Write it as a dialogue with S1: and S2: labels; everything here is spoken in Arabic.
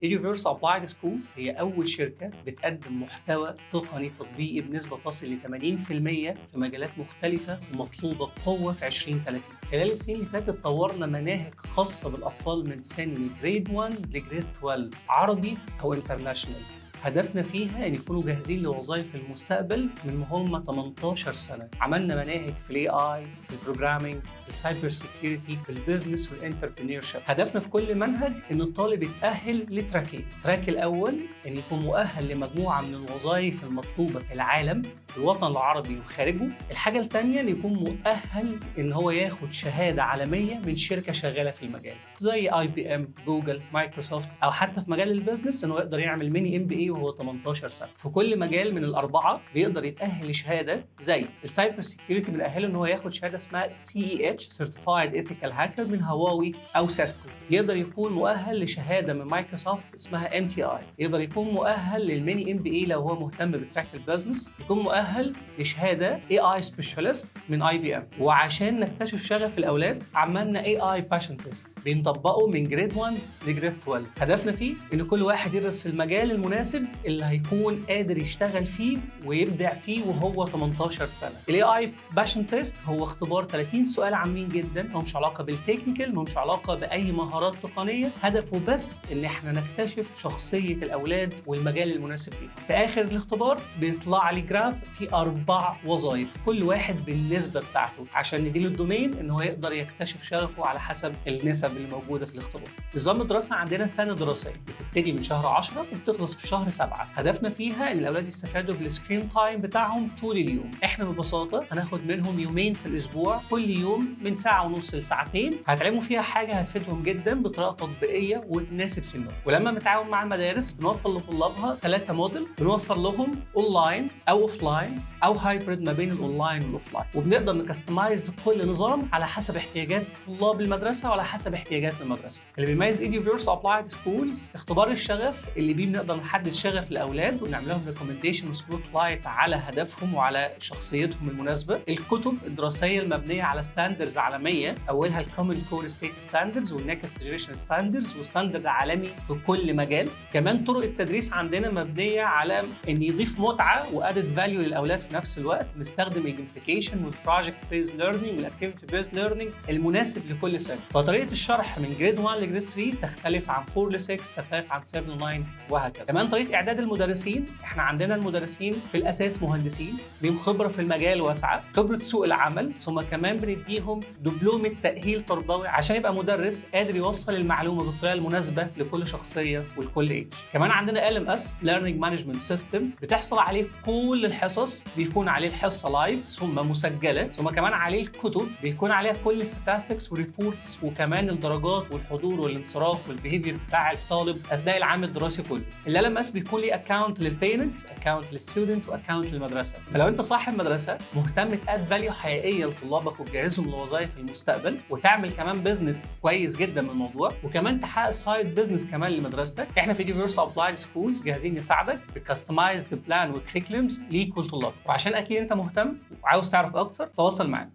S1: Eduverse Applied Schools هي أول شركة بتقدم محتوى تقني تطبيقي بنسبة تصل ل 80% في مجالات مختلفة ومطلوبة بقوة في 2030. خلال السنين اللي فاتت طورنا مناهج خاصة بالأطفال من سن جريد 1 لجريد 12 عربي أو انترناشونال. هدفنا فيها ان يكونوا جاهزين لوظائف المستقبل من هم 18 سنه. عملنا مناهج في الاي اي، في البروجرامينج، في السايبر سيكيورتي، في البيزنس والانتربرينور شيب. هدفنا في كل منهج ان الطالب يتاهل لتراكين. التراك الاول ان يكون مؤهل لمجموعه من الوظائف المطلوبه في العالم، في الوطن العربي وخارجه. الحاجه الثانيه ان يكون مؤهل ان هو ياخد شهاده عالميه من شركه شغاله في المجال زي IBM، جوجل، مايكروسوفت، او حتى في مجال البيزنس انه يقدر يعمل ميني MBA وهو 18 سنه. في كل مجال من الاربعه بيقدر يتاهل لشهاده زي السايبر سيكيورتي بنأهله ان هو ياخد شهاده اسمها CEH Certified Ethical Hacker من هواوي او ساسكو. يقدر يكون مؤهل لشهاده من مايكروسوفت اسمها MTI. يقدر يكون مؤهل للميني MBA لو هو مهتم بتراك البزنس. يكون مؤهل لشهاده AI Specialist من IBM. وعشان نكتشف شغف الاولاد عملنا AI Passion Test بنطبقه من جريد 1 لجريد 12. هدفنا فيه ان كل واحد يدرس المجال المناسب اللي هيكون قادر يشتغل فيه ويبدع فيه وهو 18 سنه. الاي اي باشن تيست هو اختبار 30 سؤال عامين جدا، ملهمش علاقه بالتكنيكال، ملهمش علاقه باي مهارات تقنيه، هدفه بس ان احنا نكتشف شخصيه الاولاد والمجال المناسب ليهم. في اخر الاختبار بيطلع لي جراف فيه 4 وظائف، كل واحد بالنسبه بتاعته، عشان نديله الدومين ان هو يقدر يكتشف شغفه على حسب النسب اللي موجوده في الاختبار. نظام الدراسه عندنا سنه دراسيه بتبتدي من شهر 10 وبتخلص في شهر 7. هدفنا فيها ان الاولاد يستفادوا بالسكرين تايم بتاعهم طول اليوم. احنا ببساطه هناخد منهم يومين في الاسبوع، كل يوم من ساعه ونص لساعتين هتعلموا فيها حاجه هتفيدهم جدا بطريقه تطبيقيه وتناسب سنهم. ولما بنتعاون مع المدارس بنوفر لطلابها 3 موديل، بنوفر لهم اونلاين او اوفلاين او هايبريد ما بين الاونلاين والاوفلاين، وبنقدر نكستمايز كل نظام على حسب احتياجات طلاب المدرسه وعلى حسب احتياجات المدرسه. اللي بيميز Eduverse Applied Schools اختبار الشغف اللي بيه بنقدر نحدد شغف الاولاد ونعمل لهم ريكومنديشن وسبوت لايت على هدفهم وعلى شخصيتهم المناسبه. الكتب الدراسيه المبنيه على ستاندرز عالميه، اولها الكومن كور ستيت ستاندرز والنكست جنريشن ستاندرز وستاندرد عالمي في كل مجال. كمان طرق التدريس عندنا مبنيه على ان يضيف متعه وادد فاليو للاولاد في نفس الوقت. بنستخدم الجيمفيكيشن والبروجكت بيز ليرنينج والاكتيفيتي بيز ليرنينج المناسب لكل سنه. فطريقه الشرح من جريد 1 لجريد 3 تختلف عن 4 ل 6، تختلف عن 7 ل 9 وهكذا. كمان طريقه اعداد المدرسين، احنا عندنا المدرسين في الاساس مهندسين ليهم خبره في المجال واسعه، خبره سوق العمل، ثم كمان بنديهم دبلومه تاهيل تربوي عشان يبقى مدرس قادر يوصل المعلومه بالطريقه المناسبه لكل شخصيه ولكل ايج. كمان عندنا LMS Learning Management System بتحصل عليه كل الحصص، بيكون عليه الحصه لايف ثم مسجله، ثم كمان عليه الكتب بيكون عليها كل الستاتستكس والريبورتس وكمان الدرجات والحضور والانصراف والبيهيفير بتاع الطالب اثناء العام الدراسي كله. LMS بيكون ليه اكونت للبيرنت، اكونت للستودنت، واكونت للمدرسه. فلو انت صاحب مدرسه مهتم تاد فاليو حقيقيه لطلابك وتجهزهم لوظائف المستقبل وتعمل كمان بزنس كويس جدا من الموضوع وكمان تحقق سايد بزنس كمان لمدرستك، احنا في Eduverse Applied Schools جاهزين نساعدك بكستمايزد بلان وكريكولمز ليك ولطلابك. وعشان اكيد انت مهتم وعاوز تعرف اكتر تواصل معانا.